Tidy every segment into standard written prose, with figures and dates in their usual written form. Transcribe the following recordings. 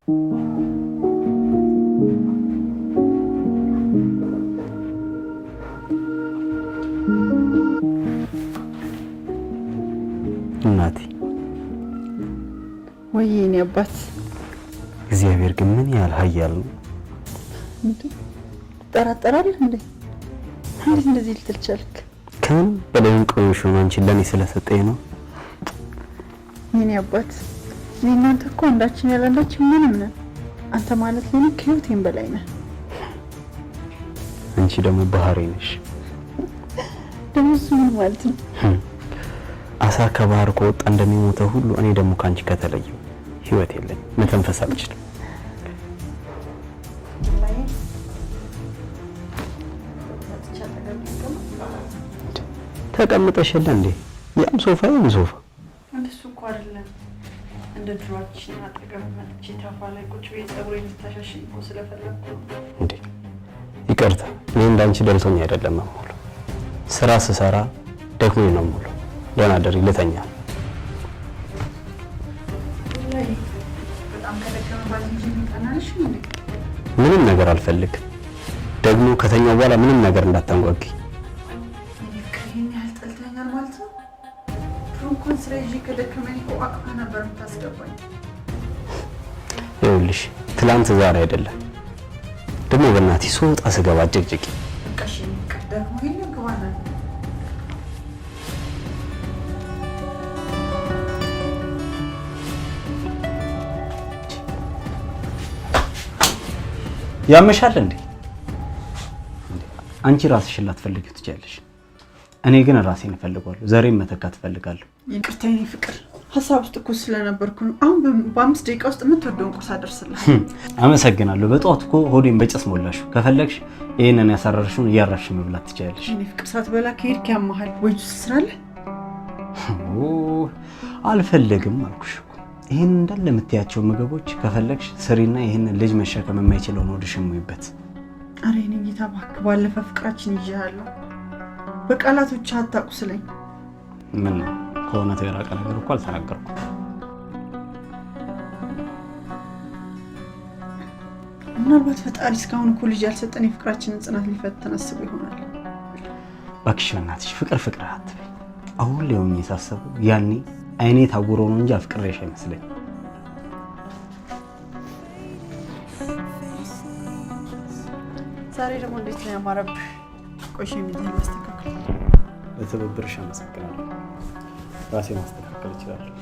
እናቴ ወይኔ አባት እግዚአብሔር ግን ምን ያህል ኃያል ነው። እንዴ ተጠራጠራለህ እንዴ? እንዴት እንደዚህ ልትል ቻልክ? ከምን በላይ ቆይሽ አንቺን ለኔ ስለሰጠኝ ነው። የኔ አባት እኔ እናንተ እኮ አንዳችን ያላንዳችን ምንም ነን። አንተ ማለት ለኔ ከህይወቴም በላይ ነህ። አንቺ ደግሞ ባህሪ ነሽ። ደግሞ እሱ ምን ማለት ነው? አሳ ከባህር ከወጣ እንደሚሞተው ሁሉ እኔ ደግሞ ካንቺ ከተለየው ህይወት የለኝም፣ መተንፈስ አልችልም። ተቀምጠሽ የለ እንዴ? ያም ሶፋ ሶፋ እንደሱ እኮ አይደለም። እንደ ድሮአችን አጠገብ መጥቼ ታፋ ላይ ቁጭ ብዬ ፀጉሬን ልታሻሽኝ እኮ ስለፈለኩ እንዴ። ይቅርታ፣ እኔ እንዳንቺ ደልቶኝ አይደለም የምውለው። ስራ ስሰራ ደክሞኝ ነው የምውለው። ደህና ደሪ ልተኛ። በጣም ከደከመ ባልንጂ ምጣናልሽ እንዴ? ምንም ነገር አልፈልግም። ደግሞ ከተኛው በኋላ ምንም ነገር እንዳታንጓጊ። ይኸውልሽ ትላንት ዛሬ አይደለም። ደግሞ በእናትሽ ስወጣ ስገባ ጭቅጭቂ ያመሻል እንዴ? አንቺ ራስሽን ላትፈልጊው ትችያለሽ። እኔ ግን ራሴን እፈልጋለሁ። ዛሬም መተካት እፈልጋለሁ። ይቅርታ የኔ ፍቅር፣ ሀሳብ ውስጥ እኮ ስለነበርኩ ነው። አሁን በ5 ደቂቃ ውስጥ የምትወደውን ቁርስ አደርስልህ። አመሰግናለሁ። በጠዋት እኮ ሆዴን በጭስ ሞላሽው። ከፈለግሽ ይሄንን ያሳረርሽውን እያራሽ መብላት ትችያለሽ። የኔ ፍቅር፣ ሳትበላ ከሄድክ ያመሃል ወይ? ትስራለህ? አልፈልግም አልኩሽ እኮ። ይሄን እንዳለ የምትያቸው ምግቦች ከፈለግሽ ስሪና ይሄንን ልጅ መሸከም የማይችለውን ሆድሽን ሙይበት። አረ የኔ ጌታ እባክህ፣ ባለፈ ፍቅራችን ይዤሃለሁ። በቃላቶች አታቁስለኝ። ምን ነው ከእውነቱ የራቀ ነገር እኮ አልተናገርኩም። ምናልባት ፈጣሪ እስካሁን እኮ ልጅ ያልሰጠን የፍቅራችንን ጽናት ሊፈተን አስቦ ይሆናል። እባክሽ በእናትሽ ፍቅር ፍቅር አትበይ። አሁን ላይ ሆኜ ሳስበው ያኔ አይኔ ታውሮ ነው እንጂ አፍቅሬሽ አይመስለኝ። ዛሬ ደግሞ እንዴት ነው ያማረብህ? ቆሽ የሚደል ማስተካከል። ለትብብርሽ አመሰግናለሁ። ራሴ ማስተካከል እችላለሁ።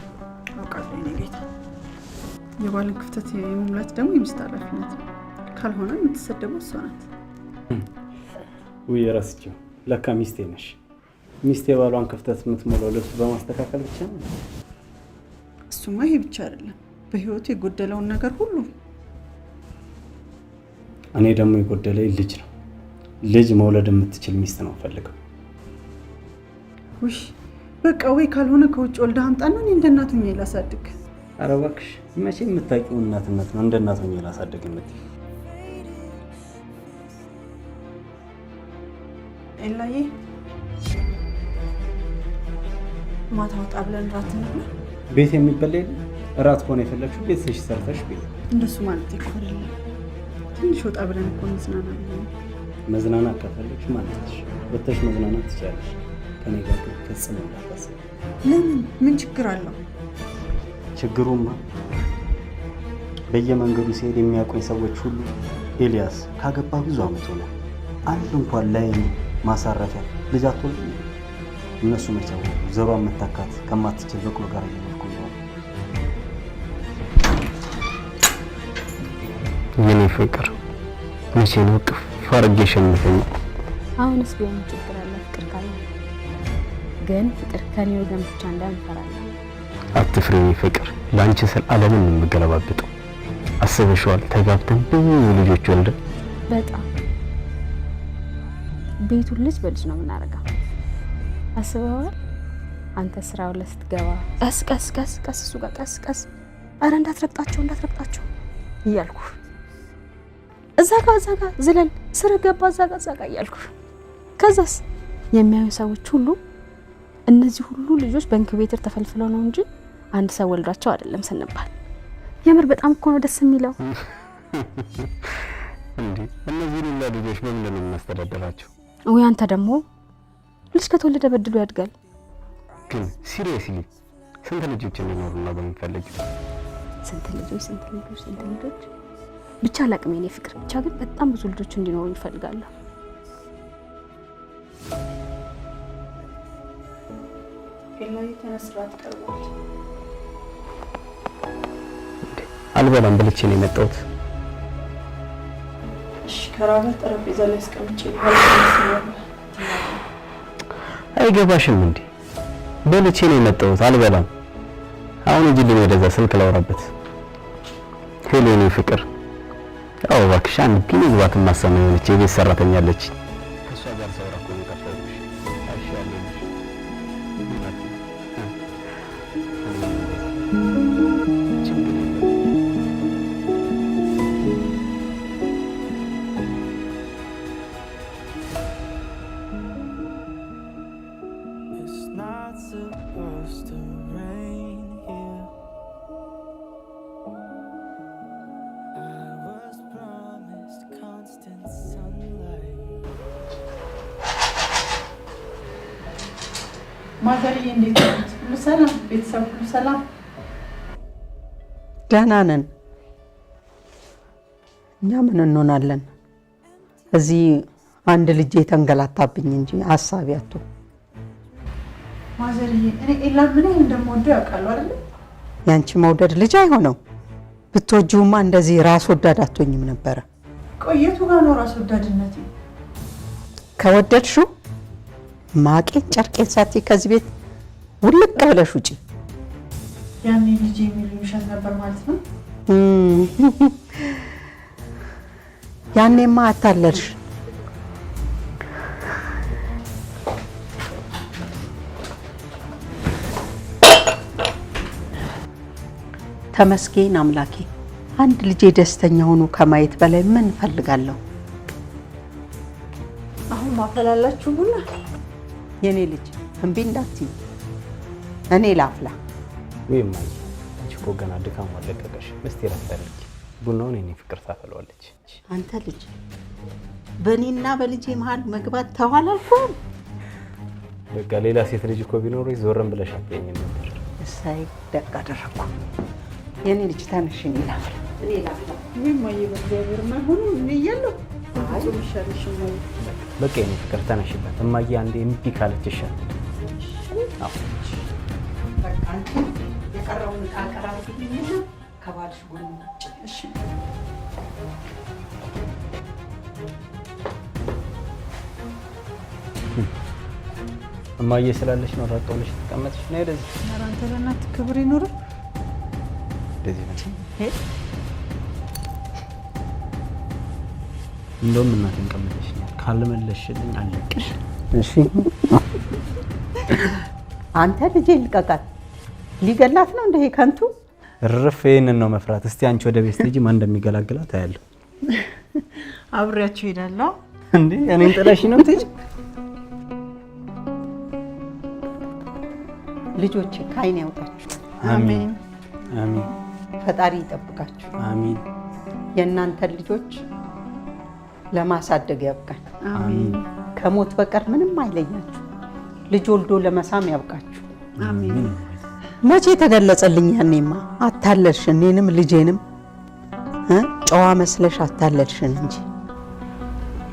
አውቃለሁ የኔ ጌታ። የባልን ክፍተት የመሙላት ደግሞ የሚስት ኃላፊነት ነው። ካልሆነ የምትሰደበው እሷ ናት። ውይ እረስቼው፣ ለካ ሚስቴ ነሽ። ሚስቴ የባሏን ክፍተት የምትሞላው ልብስ በማስተካከል ብቻ ነው። እሱማ ይሄ ብቻ አይደለም፣ በህይወቱ የጎደለውን ነገር ሁሉ። እኔ ደግሞ የጎደለኝ ልጅ ነው። ልጅ መውለድ የምትችል ሚስት ነው ፈልገው። ውይ በቃ ወይ ካልሆነ ከውጭ ወልዳ አምጣና እኔ እንደ እናት ሆኜ ላሳድግ። ኧረ እባክሽ መቼ የምታውቂው እናትነት ነው እንደ እናት ሆኜ ላሳድግ የምትይው? ኤላዬ ማታ ወጣ ብለን እራት እንብላ። ቤት የሚበላ የለም። እራት ከሆነ የፈለግሽው ቤትሽ ሰርተሽ ቤት። እንደሱ ማለት እኮ አይደለም። ትንሽ ወጣ ብለን እኮ እንዝናናለን። መዝናናት ከፈለግሽ ማለትሽ ወጥተሽ መዝናናት ትችያለሽ። ከኔ ጋር ግን ፈጽሞ እንዳታስቢ። ለምን? ምን ችግር አለው? ችግሩማ በየመንገዱ ሲሄድ የሚያውቁኝ ሰዎች ሁሉ ኤልያስ ካገባ ብዙ አመት ሆነ፣ አንድ እንኳን ላይ ማሳረፊያ ልጅ አትወልድም። እነሱ መቻው ዘሯን መታካት ከማትችል በቅሎ ጋር እየኖርኩ ነው። የኔ ፍቅር መቼ ነው ቅፍ አድርጌሽ የምተኛው? አሁንስ ቢሆን ችግር አለ? ፍቅር ካለ ግን ፍቅር ከኔ ወገን ብቻ እንዳንፈራለን። አትፍሪ ፍቅር፣ ላንቺ ስል ዓለምን የምገለባብጠው። አስበሽዋል? ተጋብተን ብዙ ልጆች ወልደን በጣም ቤቱን ልጅ በልጅ ነው የምናረጋው። አስበዋል? አንተ ስራው ለስትገባ ቀስ ቀስ ቀስ ቀስ እሱ ጋር ቀስ ቀስ፣ አረ እንዳትረግጣቸው እያልኩ እዛ ጋር ዝለል ስር ገባ እዛ ጋር እያልኩ ከዛስ የሚያዩ ሰዎች ሁሉ እነዚህ ሁሉ ልጆች በኢንኩቤተር ተፈልፍለው ነው እንጂ አንድ ሰው ወልዷቸው አይደለም ስንባል የምር በጣም እኮ ነው ደስ የሚለው። እንዴ እነዚህ ሁሉ ልጆች በምንድን ነው የምናስተዳድራቸው? ወይ አንተ ደግሞ ልጅ ከተወለደ በድሎ ያድጋል። ግን ሲሪየስሊ ስንት ልጆች እንዲኖሩ ነው በምንፈልገው? ስንት ልጆች ብቻ አላቅም የኔ ፍቅር። ብቻ ግን በጣም ብዙ ልጆች እንዲኖሩ ይፈልጋለሁ። ከላይ ተነስራት ቀርቧል። አልበላም ብልቼ ነው የመጣሁት። እሺ ከራበት ጠረጴዛ ላይ አስቀምጬ ይባላል። አይገባሽም እንዴ? በልቼ ነው የመጣሁት። አልበላም። አሁን እጅልኝ ወደዛ ስልክ ላወራበት። ሄሎ የኔ ፍቅር። አዎ እባክሽ አንድ ግን ግባት ማሰማኝ የሆነች የቤት ሰራተኛ አለች። ከሷ ጋር ሳወራ እኮ ነው የቀረብሽ። አይሻለሽ? ማዘርዬ እንዴት ነው? ሁሉ ሰላም? ቤተሰብ ሁሉ ሰላም? ደህና ነን። እኛ ምን እንሆናለን? እዚህ አንድ ልጅ የተንገላታብኝ እንጂ ሀሳብ ያጡ። ማዘርዬ እኔ ኤላን ምን እንደምወደው ያውቃሉ አይደል? ያንቺ መውደድ ልጅ አይሆነው። ብትወጂውማ እንደዚህ ራስ ወዳድ አትሆኝም ነበረ። ቆየቱ ጋር ነው ራስ ወዳድነቴ። ከወደድሽው ማቄን ጨርቄን ሳትይ ከዚህ ቤት ውልቅ ብለሽ ውጪ። ያኔ ልጅ የሚል ውሸት ነበር ማለት ነው። ያኔማ አታለልሽ። ተመስገን አምላኬ። አንድ ልጄ ደስተኛ ሆኖ ከማየት በላይ ምን እፈልጋለሁ? አሁን ማፈላላችሁ ቡና? የኔ ልጅ እምቢ እንዳትዪ፣ እኔ ላፍላ። ወይ ማይ አንቺ እኮ ገና ድካም አለቀቀሽ። እስቲ ረፍታለች። ቡናውን የኔ ፍቅር ታፈለዋለች። አንተ ልጅ በእኔና በልጄ መሀል መግባት ተዋላልኩም። በቃ ሌላ ሴት ልጅ እኮ ቢኖርሽ ዞረን ብለሽ አትየኝም ነበር። እሰይ ደግ አደረኩ። የኔ ልጅ ተነሽ፣ እኔ ላፍላ። ወይ ማየ በእግዚአብሔር ማይሆኑ እኔ እያለሁ ይሻልሽ ነው። በቃ የኔ ፍቅር ተነሽበት። እማዬ አንዴ እምቢ ካለች ይሻላል። አዎ በቃ አንቺ የቀረውን ዕቃ አቀራርብልኝና ከባልሽ ጎን ነጭ። እሺ እማዬ ስላለሽ ነው ራቅ ብለሽ ተቀመጥሽ ነው። ወደዚህ ኧረ አንተ ለእናትህ ክብር ይኑር። ወደዚህ ነው። እንደውም እናቴን ቀመጠሽ ነው። ካልመለስሽልኝ አለቅሽ። እሺ አንተ ልጄ ልቀቃት። ሊገላት ነው እንደ ከንቱ እርፍ። ይሄንን ነው መፍራት። እስቲ አንቺ ወደ ቤት ልጅ ማን እንደሚገላግላት አያለሁ። አብሬያችሁ ሄዳለሁ። እንዴ እኔን ጥለሽ ነው ትሄጂ? ልጆች ከዓይን ያውጣችሁ። አሜን አሜን። ፈጣሪ ይጠብቃችሁ። አሜን። የእናንተን ልጆች ለማሳደግ ያብቃን። አሜን። ከሞት በቀር ምንም አይለያችሁ። ልጅ ወልዶ ለመሳም ያብቃችሁ። አሜን። መቼ ተገለጸልኝ? ያኔማ አታለልሽን፣ እኔንም ልጄንም ጨዋ መስለሽ አታለልሽን እንጂ።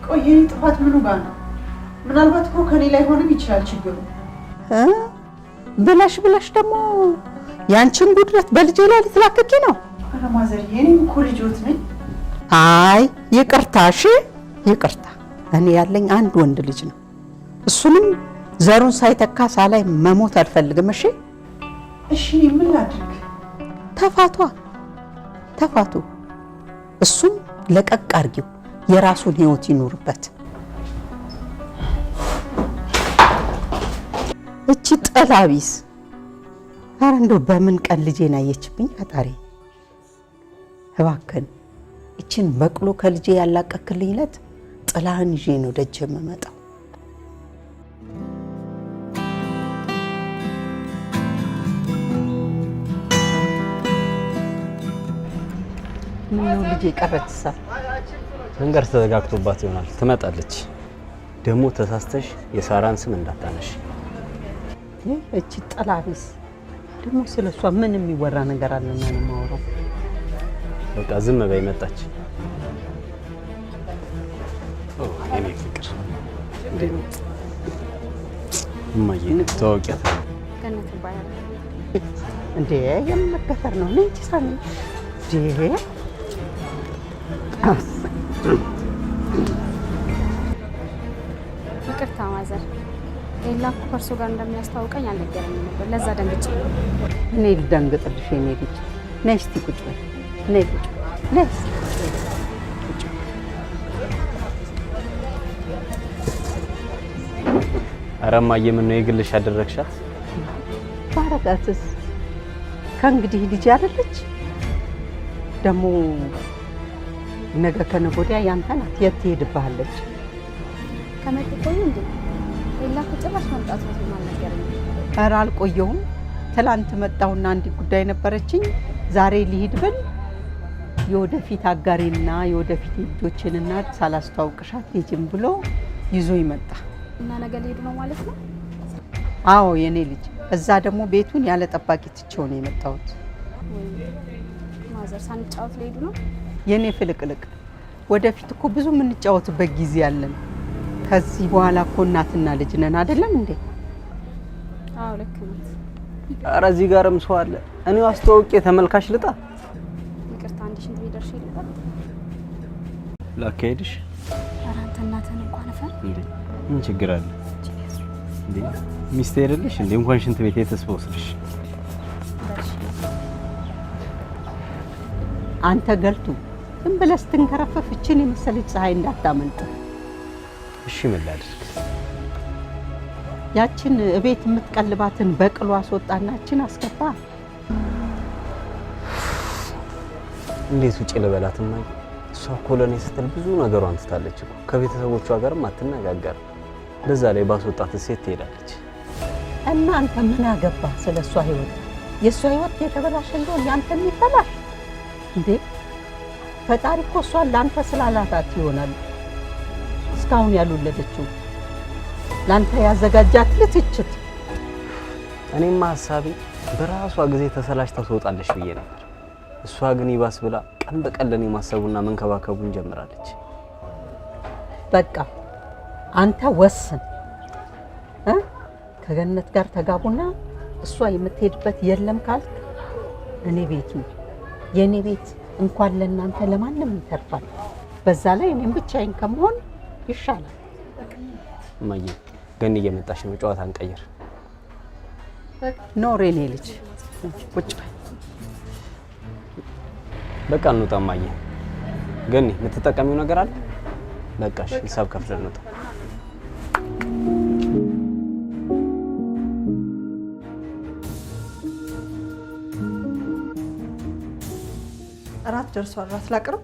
ቆይ የኔ ጥፋት ምኑ ጋር ነው? ምናልባት እኮ ከኔ ላይ ሆንም ይችላል ችግሩ። ብለሽ ብለሽ ደግሞ ያንቺን ጉድለት በልጄ ላይ ልትላክኪ ነው? ኧረ ማዘርዬ እኔም እኮ ልጆት ነኝ። አይ ይቅርታ፣ እሺ ይቅርታ። እኔ ያለኝ አንድ ወንድ ልጅ ነው። እሱንም ዘሩን ሳይተካ ሳላይ መሞት አልፈልግም። እሺ እሺ ምን ላድርግ? ተፋቱ። እሱም ለቀቅ አርጊው፣ የራሱን ህይወት ይኖርበት። እቺ ጠላቢስ! ኧረ እንደው በምን ቀን ልጄን አየችብኝ ፈጣሪ። እባክህን እቺን በቅሎ ከልጄ ያላቀክልኝ ዕለት ጥላህን ይዤ ነው ደጅ የምመጣው። ምን ነው ልጄ ቀረችሳ? መንገድ ተዘጋግቶባት ይሆናል። ትመጣለች። ደግሞ ተሳስተሽ የሳራን ስም እንዳታነሽ። እቺ ጠላቢስ ደግሞ ስለሷ ምን የሚወራ ነገር አለና ነው የማወራው? በቃ ዝም በይ። መጣች። እኔ ፍቅር እማዬ ተዋወቂያት። ገነት ይባላል። እንዴ የምመከተር ነው ነኝ ሳሚ እንዴ ይቅርታ ማዘር፣ ሌላ እኮ ከእርሱ ጋር እንደሚያስተዋውቀኝ አልነገረኝም ነበር። ለዛ ደንግጬ ነው። እኔ ልደንግጥልሽ የኔ ልጅ። ነይ እስቲ ቁጭ በይ። ነይ ቁጭ ነይ። ኧረ እማዬ ምን ነው የግልሽ አደረግሻት? ባረጋትስ ከእንግዲህ ልጅ አይደለች ደግሞ ነገ ከነገ ወዲያ ያንተ ናት። የት ትሄድብሃለች? ከመጡ ቆዩ እንዴ? ሌላ እኮ ጭራሽ መምጣት ነው አልነገረኝም። ኧረ አልቆየሁም። ትላንት መጣሁና አንድ ጉዳይ ነበረችኝ። ዛሬ ልሂድ ብል የወደፊት አጋሬና የወደፊት ልጆችን እናት ሳላስተዋውቅሻት ልጅም ብሎ ይዞ ይመጣ እና ነገ ሊሄዱ ነው ማለት ነው? አዎ የኔ ልጅ። እዛ ደግሞ ቤቱን ያለ ጠባቂ ትቼው ነው የመጣሁት። ማዘር ሳንጫወት ሊሄዱ ነው? የኔ ፍልቅልቅ ወደፊት እኮ ብዙ የምንጫወትበት ጊዜ አለን። ከዚህ በኋላ እኮ እናትና ልጅ ነን አይደለም እንዴ? አዎ ልክ ነህ። ኧረ እዚህ ጋርም ሰው አለ። እኔው አስተዋውቄ ተመልካች ልጣ። ይቅርታ አንድ ሽንት ቤት ደርሼ ልጣ። ላካሄድሽ። ኧረ አንተ እናትህን እንኳን ፈር እንዴ ምን ችግር አለ እንዴ? ሚስቴ አይደለሽ እንዴ? እንኳን ሽንት ቤት የተስፈውስልሽ። አንተ ገልቱ ዝም ብለህ ስትንከረፈፍ እችን የመሰለች ፀሐይ እንዳታመልጥ። እሺ ምን ላድርግ? ያችን እቤት የምትቀልባትን በቅሎ አስወጣናችን አስገባ። እንዴት ውጪ ልበላት እማዬ? እሷ እኮ ለእኔ ስትል ብዙ ነገሯን ትታለች እኮ። ከቤተሰቦቿ ጋርም አትነጋገር። በዛ ላይ ባስወጣት ሴት ትሄዳለች። እናንተ ምን አገባ ስለሷ ህይወት? የሷ ህይወት የተበላሸ እንደሆነ ያንተ ይፈላል እንዴ? ፈጣሪ እኮ እሷን ላንተ ስላላታት ይሆናል እስካሁን ያልወለደችው ላንተ ያዘጋጃት ልትችት። እኔማ ሐሳቤ በራሷ ጊዜ ተሰላሽታ ትወጣለች ብዬ ነበር። እሷ ግን ይባስ ብላ ቀን በቀን ለኔ ማሰቡና መንከባከቡን ጀምራለች። በቃ አንተ ወስን ከገነት ጋር ተጋቡና እሷ የምትሄድበት የለም ካልክ እኔ ቤት ነው። የኔ ቤት እንኳን ለእናንተ ለማንም ይተርፋል። በዛ ላይ እኔም ብቻዬን ከመሆን ይሻላል። እማዬ ገኒ እየመጣሽ ነው። ጨዋታ እንቀይር። ኖር የኔ ልጅ ቁጭ በይ። በቃ እንውጣ እማዬ። ገኒ የምትጠቀሚው ነገር አለ? በቃሽ ሂሳብ ከፍለን እንውጣ። እራት ደርሷል። እራት ላቅርብ?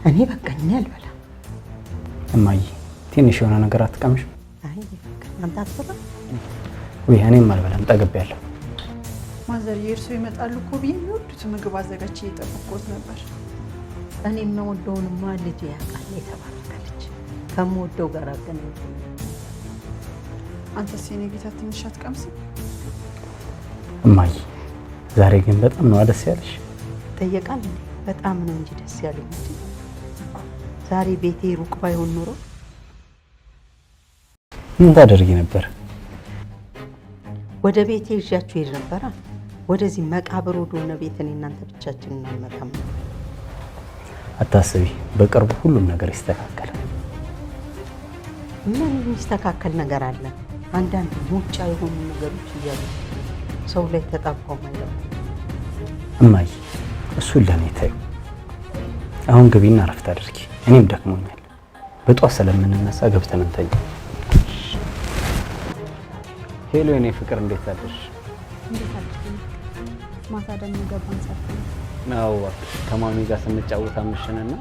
እኔ በቃኝ አልበላ። እማዬ ትንሽ የሆነ ነገር አትቀምሽ? አይ አንተ አትበላ ወይ? እኔም አልበላም ጠግቤያለሁ። ማዘር የእርሶ ይመጣሉ እኮ ብዬ የሚወዱት ምግብ አዘጋጅቼ እየጠበቅኩት ነበር። እኔ የምወደውንማ ልጅ ያውቃል። የተባረከለች ከምወደው ጋር አገናኝ። አንተስ የኔ ጌታ ትንሽ አትቀምስም? እማዬ ዛሬ ግን በጣም ነው ደስ ያለሽ። ጠየቃል እንዴ? በጣም ነው እንጂ ደስ ያለኝ እንጂ ዛሬ ቤቴ ሩቅ ባይሆን ኖሮ ምን ታደርጊ ነበር? ወደ ቤቴ ይዣችሁ ሄድ ነበር። ወደዚህ መቃብር ወደሆነ ቤት እኔ እናንተ ብቻችንን አልመጣም። አታስቢ፣ በቅርቡ ሁሉም ነገር ይስተካከላል። ምን የሚስተካከል ነገር አለ? አንዳንድ ሙጫ የሆኑ ነገሮች እያሉ ሰው ላይ ተጣብቀው ማለት ነው። እማዬ እሱን ለኔ ተይው። አሁን ግቢና እረፍት አድርጊ። እኔም ደክሞኛል። በጧት ስለምንነሳ ገብተን እንተኛ። ሄሎ የኔ ፍቅር እንዴት አደርሽ? እንዴት አደርሽ? ማታ ደግሞ ገባን ሰፈር ነው ከማሚ ጋር ስንጫወት አምሽንና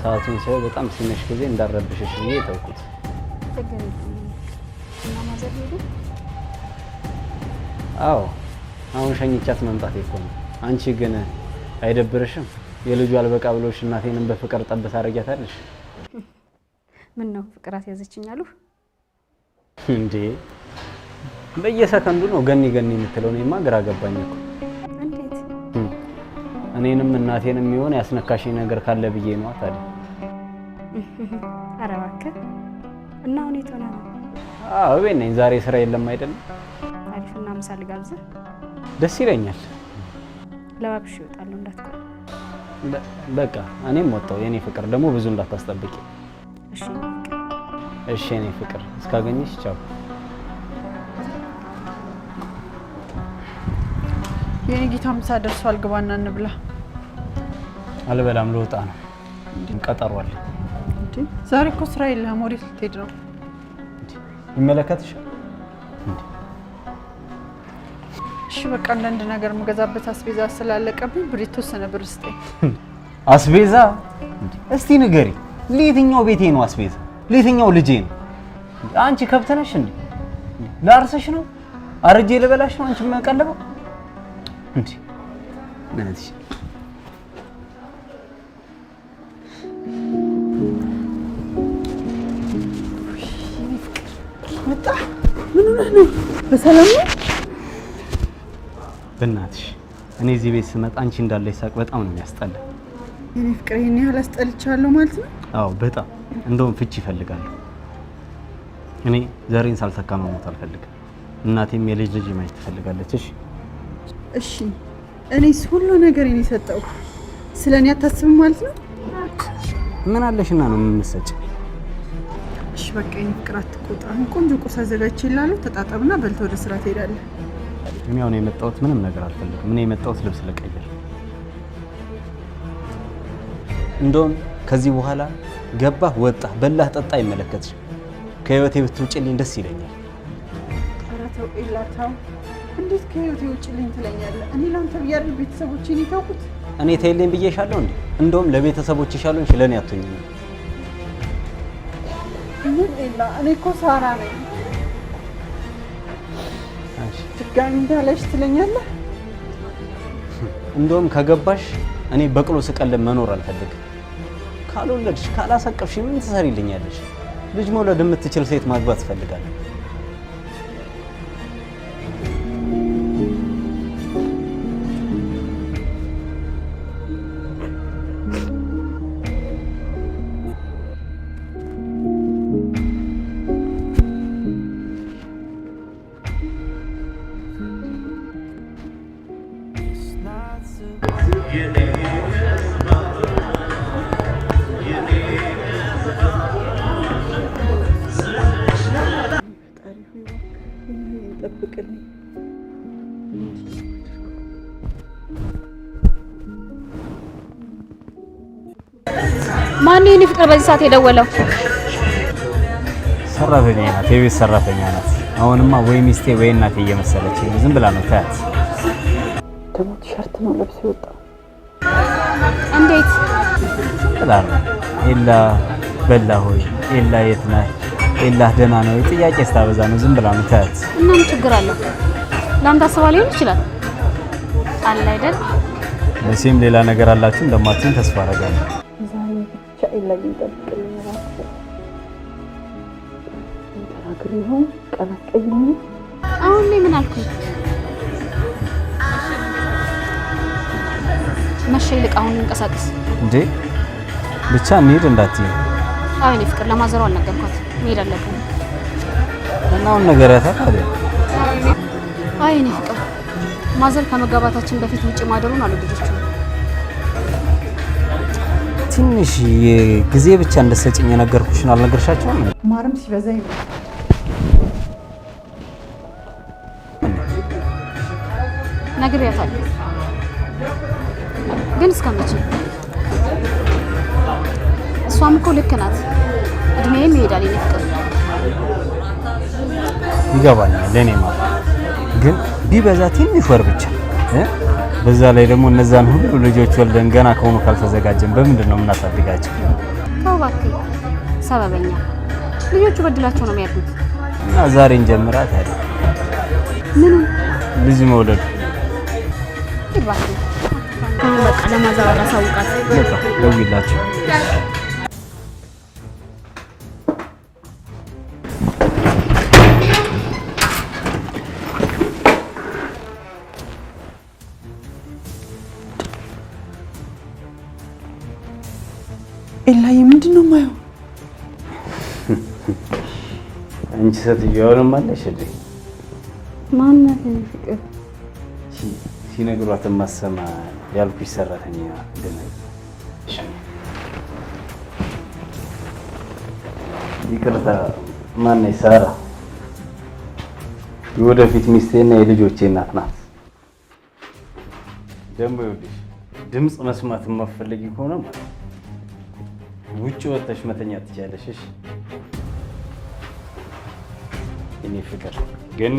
ሰዓቱን ሳይው በጣም ሲመሽ ጊዜ እንዳረብሽሽ ብዬ ተውኩት። ችግር የለም እና ማዘር ሄዱ? አዎ አሁን ሸኝቻት መምጣት እኮ ነው። አንቺ ግን አይደብርሽም? የልጁ አልበቃ ብሎሽ እናቴንም በፍቅር ጠብታ አረጋታለሽ። ምን ነው ፍቅር አስያዘችኝ አሉ እንዴ? በየሰከንዱ ነው ገኒ ገኒ የምትለው። እኔማ ግራ ገባኝ እኮ። እንዴት? እኔንም እናቴንም ይሆን ያስነካሽኝ ነገር ካለ ብዬ ነው ታዲያ። ኧረ እባክህ እና ሁኔታ ነው። አዎ ቤት ነኝ። ዛሬ ስራ የለም አይደለም? አሪፍና ምሳ ልጋብዝህ? ደስ ይለኛል። ለባብሽ ይወጣሉ እንዳትቆይ። በቃ እኔም ወጣው። የኔ ፍቅር ደግሞ ብዙ እንዳታስጠብቂ እሺ? እሺ የኔ ፍቅር እስካገኘሽ ቻው። የኔ ጌታ ምሳ ደርሷል፣ ግባና እንብላ። አልበላም፣ ልወጣ ነው። ቀጠሮ አለ። እንዴ ዛሬ እኮ ስራ የለህም፣ ወዴት ልትሄድ ነው? ይመለከትሻል። እሺ በቃ አንዳንድ ነገር መገዛበት አስቤዛ ስላለቀብኝ ብር የተወሰነ ብር ስጠኝ። አስቤዛ? እስቲ ንገሪ፣ ለየትኛው ቤቴ ነው አስቤዛ? ለየትኛው ልጄ ነው? አንቺ ከብት ነሽ እንዴ? ላርሰሽ ነው? አርጄ ልበላሽ ነው አንቺ የምቀለበው እንዴ? ነዚህ መጣ። ምን ሆነህ ነው? በሰላም ነው? በእናትሽ እኔ እዚህ ቤት ስመጣ አንቺ እንዳለሽ ሳቅ በጣም ነው የሚያስጠላ። የኔ ፍቅር ይሄን ያህል አስጠልቻለሁ ማለት ነው? አዎ በጣም እንደውም ፍቺ ይፈልጋለሁ። እኔ ዘሬን ሳልተካ መሞት አልፈልግም። እናቴም የልጅ ልጅ ማየት ትፈልጋለች። እሺ እኔስ ሁሉ ነገር እኔ ሰጠው፣ ስለኔ አታስብም ማለት ነው? ምን አለሽና ነው የምትሰጪ? እሺ በቃ የኔ ፍቅር አትቆጣ። ቆንጆ ቁርስ አዘጋጅቼልሃለሁ፣ ተጣጣብና በልተህ ወደ ስራ ትሄዳለህ። እኔ አሁን የመጣሁት ምንም ነገር አልፈልግም። እኔ የመጣሁት ልብስ ልቀይር። እንደውም ከዚህ በኋላ ገባህ፣ ወጣህ፣ በላህ፣ ጠጣ አይመለከትሽ። ከህይወቴ ብትውጪልኝ ደስ ይለኛል። ኧረ ተው ኤላታው፣ እንዴት ከህይወቴ ውጪልኝ ትለኛለህ? እኔ ላንተ ብያለሁ ቤተሰቦቼን የተውኩት። እኔ ተይልኝ ብዬሻለሁ እንዴ? እንደውም ለቤተሰቦች ይሻሉኝ ለኔ አትሆኝም። ምን ኤላ፣ እኔ እኮ ሳራ ነኝ። ድጋሚ እንዳለሽ ትለኛለህ? እንደውም ከገባሽ እኔ በቅሎ ስቀልብ መኖር አልፈልግም። ካልወለድሽ ካላሰቀፍሽ ምን ትሰሪልኛለሽ? ልጅ መውለድ የምትችል ሴት ማግባት እፈልጋለሁ። ማን የኔ ፍቅር በዚህ ሰዓት የደወለው? ሰራተኛ ናት፣ የቤት ሰራተኛ ናት። አሁንማ ወይ ሚስቴ ወይ እናቴ እየመሰለች ዝም ብላ ነው። ታያት ደግሞ ቲሸርት ነው ለብሶ የወጣው። እንዴት ብላል? ኤላ በላ ሆይ ኤላ የት ነህ? ኤላ ደህና ነው? ጥያቄ ስታበዛ ነው። ዝም ብላ ነው። ታያት እና ምን ችግር አለው? ላንተ አስባ ሊሆን ይችላል አለ አይደል? መቼም ሌላ ነገር አላችሁ እንደማትይኝ ተስፋ አደርጋለሁ። ዛሬ ብቻ ኤላ ይጠብቅልኝ እራሱ ተናግሬ ነው ቀናቀኝ። አሁን ላይ ምን አልኩኝ? መቼ ይልቅ አሁን እንቀሳቀስ እንዴ? ብቻ እንሂድ እንዳትዪ። አይ እኔ ፍቅር ለማዘሩ አልነገርኳት። እንሄድ አለብን እና አሁን ነገር ያታውቃል። አይ እኔ ፍቅር ማዘር ከመጋባታችን በፊት ውጪ ማደሩን አሉ ልጆቹ። ትንሽ ጊዜ ብቻ እንደሰጭኝ የነገርኩሽን አልነገርሻቸውም? ማርም ሲበዛ ይመጣ ነግሬያታለሁ፣ ግን እስከመቼ? እሷም እኮ ልክ ናት። እድሜም ይሄዳል። የኔ ፍቅር ይገባኛል። ለኔ ማለት ግን ቢበዛ ትንሽ ወር ብቻ በዛ ላይ ደግሞ እነዛን ሁሉ ልጆች ወልደን ገና ከሆኑ ካልተዘጋጀን በምንድን ነው የምናሳድጋቸው? ተው እባክህ ሰበበኛ። ልጆቹ በድላቸው ነው የሚያድጉት። እና ዛሬ እንጀምራት አይደል? ምን ልጅ መውለድ እባክህ አሁን በቃ ለማዛወር አሳውቃት። በቃ ደውይላቸው። ኤላዬ ምንድን ነው የማየው? አንቺ ሴትዮዋንም አለሽ እንዴ? ማናት ፍቅር? ሲነግሯት ማሰማ ያልኩሽ ሰራተኛ ግን ይቅርታ፣ ማነች? ሳራ የወደፊት ሚስቴና የልጆቼ እናት ናት። ደግሞ ይኸውልሽ ድምፅ መስማት የማትፈልጊ ከሆነ ማለት ውጭ ወጥተሽ መተኛት ትችያለሽ። እሺ የኔ ፍቅር ገኒ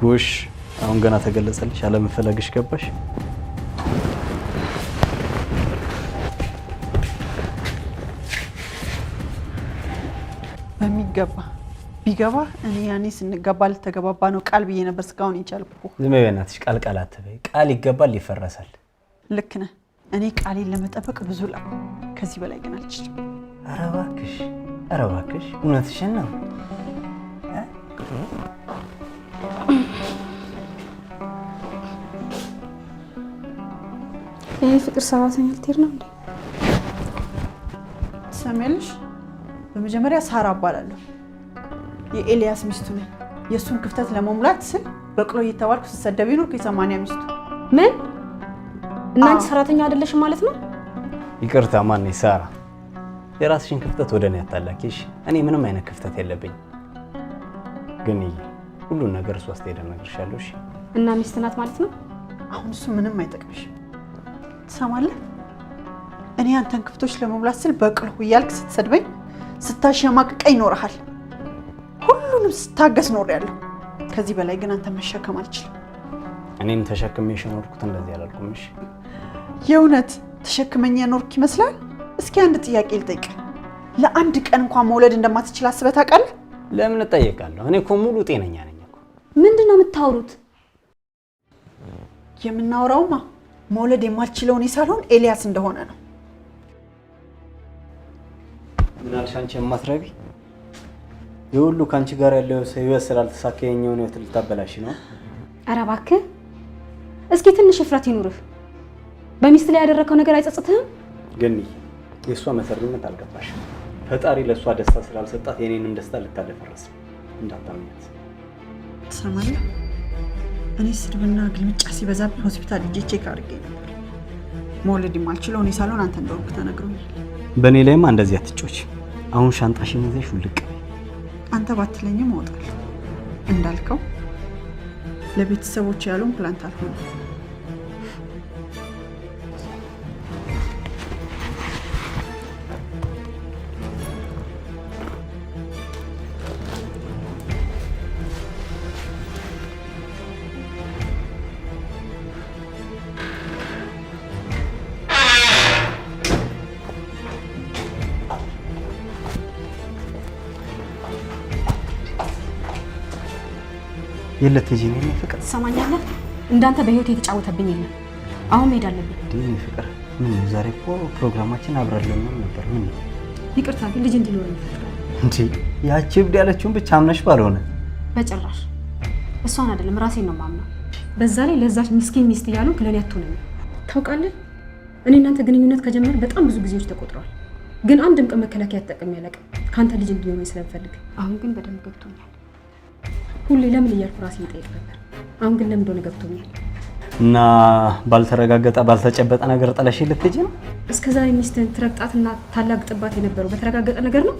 ጎሽ፣ አሁን ገና ተገለጸልሽ። አለመፈለግሽ ገባሽ። በሚገባ ቢገባ እኔ ያኔ ስንገባ ልተገባባ ነው ቃል ብዬ ነበር። እስካሁን ይቻልኩ። ዝም በይ በእናትሽ፣ ቃል አትበይ። ቃል ይገባል ይፈረሳል። ልክ ነህ። እኔ ቃሌን ለመጠበቅ ብዙ ላቁ፣ ከዚህ በላይ ግን አልችልም። ኧረ እባክሽ እውነትሽን ነው። ይሄ ፍቅር ሰራተኛ ልትሄድ ነው እንዴ? ሰሜልሽ በመጀመሪያ ሳራ እባላለሁ። የኤልያስ ሚስቱ ነኝ። የእሱን ክፍተት ለመሙላት ስል በቅሎ እየተባልኩ ስሰደብ ይኖርኩ የ80 ሚስቱ። ምን? እናንተ ሰራተኛ አይደለሽም ማለት ነው? ይቅርታ፣ ማነች? ሳራ የራስሽን ክፍተት ወደ እኔ አታላኪሽ። እኔ ምንም አይነት ክፍተት የለብኝም። ግን ሁሉን ነገር እሷ ስትሄድ እነግርሻለሁ። እሺ? እና ሚስት ናት ማለት ነው? አሁን እሱ ምንም አይጠቅምሽም። ትሰማለህ? እኔ አንተን ክፍቶች ለመሙላት ስል በቅሎ እያልክ ስትሰድበኝ ስታሸማቅቀኝ ይኖርሃል። ሁሉንም ስታገስ ኖሬያለሁ። ከዚህ በላይ ግን አንተ መሸከም አልችልም። እኔም ተሸክሜሽ የኖርኩት እንደዚህ አላልኩም። እሺ? የእውነት ተሸክመኝ የኖርክ ይመስላል? እስኪ አንድ ጥያቄ ልጠይቅ። ለአንድ ቀን እንኳን መውለድ እንደማትችል አስበህ ታውቃለህ? ለምን እጠየቃለሁ? እኔ እኮ ሙሉ ጤነኛ ነኝ እኮ። ምንድን ነው የምታወሩት? የምናወራውማ መውለድ የማልችለው እኔ ሳልሆን ኤልያስ እንደሆነ ነው። ምን አልሽ አንቺ የማትረቢ? የሁሉ ከአንቺ ጋር ያለው ህይወት ስላልተሳካ የኛውን ህይወት ልታበላሽ ነው? ኧረ እባክህ እስኪ ትንሽ እፍረት ይኑርህ። በሚስት ላይ ያደረከው ነገር አይጸጽትህም? ግን የእሷ መሰሪነት አልገባሽም። ፈጣሪ ለእሷ ደስታ ስላልሰጣት የኔንም ደስታ ልታደፈረስ እንዳታምኛት። ትሰማለህ? እኔ ስድብና ግልምጫ ሲበዛብኝ ሆስፒታል ሄጄ ቼክ አድርጌ ነበር። መውለድ የማልችለው እኔ ሳልሆን አንተ እንደሆንክ ተነግሮኛል። በእኔ ላይማ እንደዚህ አትጮች። አሁን ሻንጣሽን ይዘሽ ውልቅ። አንተ ባትለኝም እወጣለሁ። እንዳልከው ለቤተሰቦች ያሉን ፕላንት አልሆነ። የለት ልጅ ነኝ ፍቅር። ትሰማኛለህ? እንዳንተ በህይወት የተጫወተብኝ የለም። አሁን መሄድ አለብኝ። ዲኒ ፍቅር፣ ምን ዛሬ እኮ ፕሮግራማችን አብረን ነበር። ምን ይቅርታ ግን ልጅ እንዲኖረኝ ይፈልጋል እንዴ? ያቺ እብድ ያለችውን ብቻ አምነሽ ባልሆነ። በጭራሽ እሷን አይደለም ራሴን ነው ማምነው። በዛ ላይ ለዛች ምስኪን ሚስት እያሉ ለኔ አትሆነኝ። ታውቃለህ፣ እኔ እናንተ ግንኙነት ከጀመረ በጣም ብዙ ጊዜዎች ተቆጥረዋል። ግን አንድም ቀን መከላከያ ተጠቅሜ አላውቅም ካንተ ልጅ እንዲኖረኝ ስለምፈልግ። አሁን ግን በደንብ ገብቶኛል። ሁሌ ለምን እያልኩ ራሴን እጠይቅ ነበር። አሁን ግን ለምን እንደሆነ ገብቶኛል። እና ባልተረጋገጠ ባልተጨበጠ ነገር ጥለሽ ልትሄጂ ነው? እስከዛሬ ሚስትህን ትረግጣትና ታላግጥባት የነበረው በተረጋገጠ ነገር ነው?